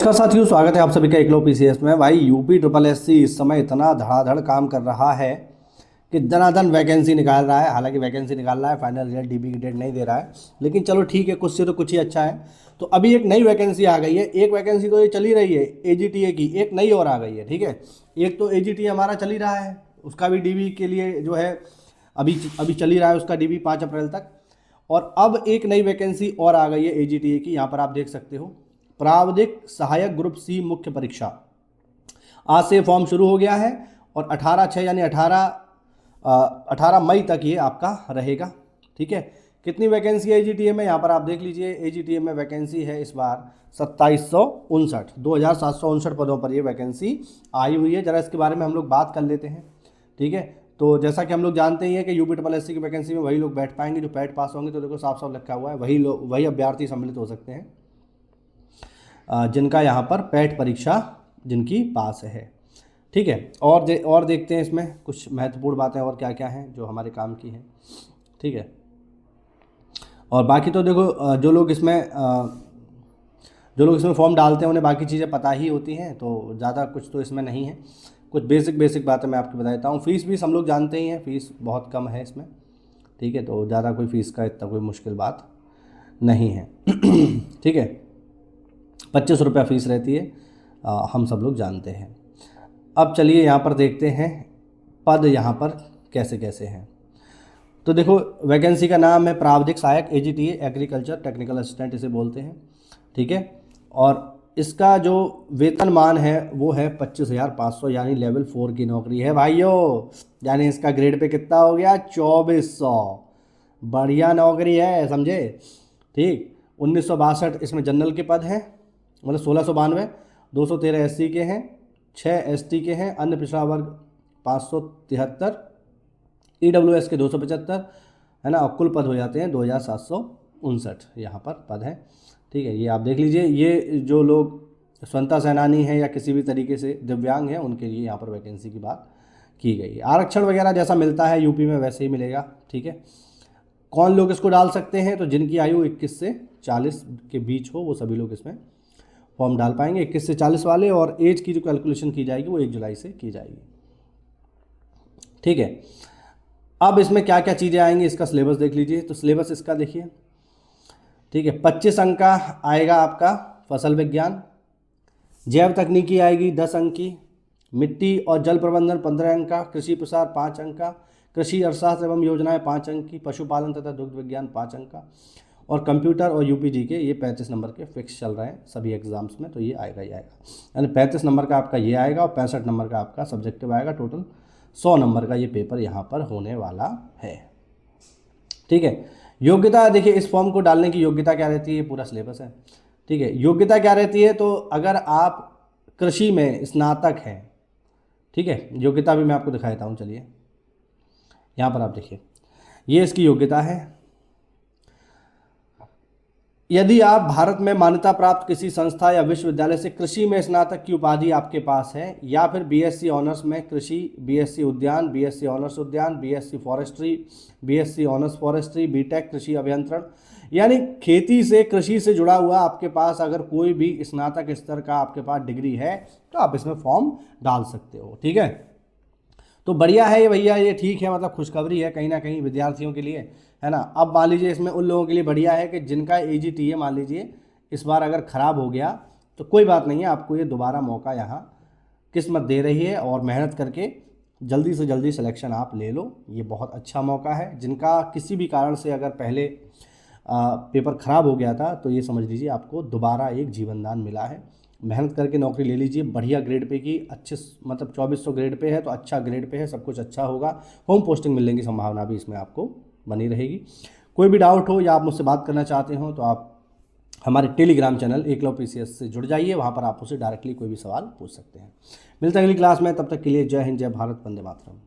नमस्कार साथियों, स्वागत है आप सभी का एकलव्य पीसीएस में। भाई यूपी ट्रिपल एससी इस समय इतना धड़ाधड़ काम कर रहा है कि दनादन वैकेंसी निकाल रहा है। हालांकि वैकेंसी निकाल रहा है, फाइनल रिजल्ट डीबी की डेट नहीं दे रहा है, लेकिन चलो ठीक है, कुछ से तो कुछ ही अच्छा है। तो अभी एक नई वैकेंसी आ गई है। एक वैकेंसी तो ये चली रही है एजीटीए की, एक नई और आ गई है। ठीक है, एक तो एजीटीए हमारा चल ही रहा है, उसका भी डीबी के लिए जो है अभी अभी चल ही रहा है, उसका डीबी 5 अप्रैल तक। और अब एक नई वैकेंसी और आ गई है एजीटीए की। यहाँ पर आप देख सकते हो, प्रावधिक सहायक ग्रुप सी मुख्य परीक्षा। आज से फॉर्म शुरू हो गया है और 18/6 यानी 18 मई तक ये आपका रहेगा। ठीक है, कितनी वैकेंसी है एजीटीए में, यहाँ पर आप देख लीजिए। एजीटीए में वैकेंसी है इस बार 2759 पदों पर ये वैकेंसी आई हुई है। ज़रा इसके बारे में हम लोग बात कर लेते हैं। ठीक है, तो जैसा कि हम लोग जानते ही हैं कि यूपी ट्रिपल एससी की वैकेंसी में वही लोग बैठ पाएंगे जो पैट पास होंगे। तो देखो साफ साफ लिखा हुआ है, वही अभ्यर्थी सम्मिलित हो सकते हैं जिनका यहाँ पर पैट परीक्षा जिनकी पास है। ठीक है, और देखते हैं इसमें कुछ महत्वपूर्ण बातें और क्या क्या हैं जो हमारे काम की हैं। ठीक है, और बाकी तो देखो जो लोग इसमें फॉर्म डालते हैं उन्हें बाकी चीज़ें पता ही होती हैं, तो ज़्यादा कुछ तो इसमें नहीं है। कुछ बेसिक बातें मैं आपको बता देता हूँ। फ़ीस भी हम लोग जानते ही हैं, फ़ीस बहुत कम है इसमें। ठीक है, तो ज़्यादा कोई फ़ीस का इतना कोई मुश्किल बात नहीं है। ठीक है, 25 रुपया फ़ीस रहती है, हम सब लोग जानते हैं। अब चलिए यहाँ पर देखते हैं पद यहाँ पर कैसे कैसे हैं। तो देखो वैकेंसी का नाम है प्रावधिक सहायक एजीटीए एग्रीकल्चर टेक्निकल असिस्टेंट इसे बोलते हैं। ठीक है, और इसका जो वेतनमान है वो है 25,500 यानी लेवल 4 की नौकरी है भाइयों। यानी इसका ग्रेड पे कितना हो गया, 2400। बढ़िया नौकरी है, समझे। ठीक, 1962 इसमें जनरल के पद हैं, मतलब 1692, 213 एससी के हैं, 6 एसटी के हैं, अन्य पिछड़ा वर्ग 573, ईडब्ल्यूएस के 275 है ना, और कुल पद हो जाते हैं 2759 यहाँ पर पद हैं। ठीक है, ये आप देख लीजिए। ये जो लोग स्वतंत्रता सेनानी हैं या किसी भी तरीके से दिव्यांग हैं उनके लिए यहाँ पर वैकेंसी की बात की गई है। आरक्षण वगैरह जैसा मिलता है यूपी में वैसे ही मिलेगा। ठीक है, कौन लोग इसको डाल सकते हैं, तो जिनकी आयु 21 से 40 के बीच हो वो सभी लोग इसमें फॉर्म डाल पाएंगे। 21 से 40 वाले, और एज की जो कैलकुलेशन की जाएगी वो 1 जुलाई से की जाएगी। ठीक है, अब इसमें क्या क्या चीज़ें आएंगी इसका सिलेबस देख लीजिए। तो सिलेबस इसका देखिए। ठीक है, 25 अंक का आएगा आपका फसल विज्ञान, जैव तकनीकी आएगी 10 अंक की, मिट्टी और जल प्रबंधन 15 अंक का, कृषि प्रसार 5 अंक का, कृषि अर्थशास्त्र एवं योजनाएं 5 अंक की, पशुपालन तथा दुग्ध विज्ञान 5 अंक का, और कंप्यूटर और यूपीजी के ये 35 नंबर के फिक्स चल रहे हैं सभी एग्जाम्स में। तो ये आएगा ही आएगा, यानी 35 नंबर का आपका ये आएगा और 65 नंबर का आपका सब्जेक्टिव आएगा। टोटल 100 नंबर का ये पेपर यहाँ पर होने वाला है। ठीक है, योग्यता देखिए, इस फॉर्म को डालने की योग्यता क्या रहती है, पूरा सिलेबस है। ठीक है, योग्यता क्या रहती है, तो अगर आप कृषि में स्नातक हैं, ठीक है, योग्यता भी मैं आपको दिखा देता हूँ। चलिए यहाँ पर आप देखिए, ये इसकी योग्यता है। यदि आप भारत में मान्यता प्राप्त किसी संस्था या विश्वविद्यालय से कृषि में स्नातक की उपाधि आपके पास है, या फिर बीएससी ऑनर्स में कृषि, बीएससी उद्यान, बीएससी ऑनर्स उद्यान, BSc forestry, BSc honours forestry, BTech कृषि अभियंत्रण, यानी खेती से कृषि से जुड़ा हुआ आपके पास अगर कोई भी स्नातक स्तर का आपके पास डिग्री है तो आप इसमें फॉर्म डाल सकते हो। ठीक है, तो बढ़िया है ये भैया, ये ठीक है, मतलब खुशखबरी है कहीं ना कहीं विद्यार्थियों के लिए, है ना। अब मान लीजिए इसमें उन लोगों के लिए बढ़िया है कि जिनका एजीटीए मान लीजिए इस बार अगर ख़राब हो गया तो कोई बात नहीं है, आपको ये दोबारा मौका यहाँ किस्मत दे रही है, और मेहनत करके जल्दी से जल्दी सिलेक्शन आप ले लो। ये बहुत अच्छा मौका है। जिनका किसी भी कारण से अगर पहले पेपर ख़राब हो गया था तो ये समझ लीजिए आपको दोबारा एक जीवन दान मिला है। मेहनत करके नौकरी ले लीजिए, बढ़िया ग्रेड पे की, अच्छे मतलब 2400 ग्रेड पे है तो अच्छा ग्रेड पे है, सब कुछ अच्छा होगा। होम पोस्टिंग मिलने की संभावना भी इसमें आपको बनी रहेगी। कोई भी डाउट हो या आप मुझसे बात करना चाहते हो तो आप हमारे टेलीग्राम चैनल एकलव्य पीसीएस से जुड़ जाइए, वहाँ पर आप मुझसे डायरेक्टली कोई भी सवाल पूछ सकते हैं। मिलते हैं अगली क्लास में, तब तक के लिए जय हिंद, जय भारत, वंदे मातरम।